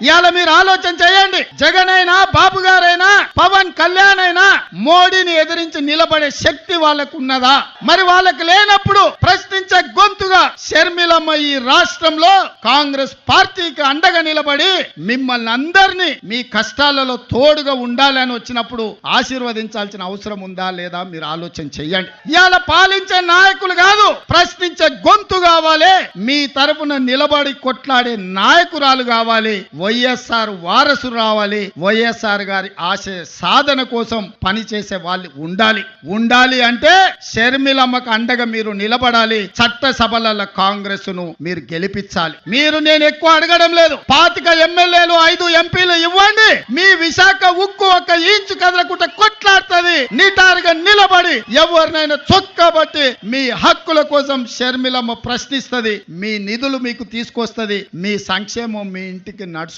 ఇవాళ మీరు ఆలోచన చేయండి. జగన్ అయినా, బాబు గారైనా, పవన్ కళ్యాణ్ అయినా మోడీని ఎదిరించి నిలబడే శక్తి వాళ్ళకు ఉన్నదా? మరి వాళ్ళకి లేనప్పుడు ప్రశ్నించే గొంతుగా షర్మిలమ్మ ఈ రాష్ట్రంలో కాంగ్రెస్ పార్టీకి అండగా నిలబడి మిమ్మల్ని అందరినీ మీ కష్టాలలో తోడుగా ఉండాలని వచ్చినప్పుడు ఆశీర్వదించాల్సిన అవసరం ఉందా లేదా మీరు ఆలోచన చెయ్యండి. ఇవాళ పాలించే నాయకులు కాదు, ప్రశ్నించే గొంతు కావాలి. మీ తరపున నిలబడి కొట్లాడే నాయకురాలు కావాలి. వైఎస్ఆర్ వారసులు రావాలి. వైఎస్ఆర్ గారి ఆశయ సాధన కోసం పనిచేసే వాళ్ళు ఉండాలి అంటే షర్మిలమ్మకు అండగా మీరు నిలబడాలి. చట్టసభల కాంగ్రెస్ ను మీరు గెలిపించాలి. నేను ఎక్కువ అడగడం లేదు. 25 ఎమ్మెల్యేలు 5 ఎంపీలు ఇవ్వండి. మీ విశాఖ ఉక్కు ఒక ఇంచు కదలకుండా కొట్లాడుతుంది. నిటారుగా నిలబడి ఎవరినైనా చొక్కబట్టి మీ హక్కుల కోసం షర్మిలమ్మ ప్రశ్నిస్తుంది. మీ నిధులు మీకు తీసుకొస్తుంది. మీ సంక్షేమం మీ ఇంటికి నడుచు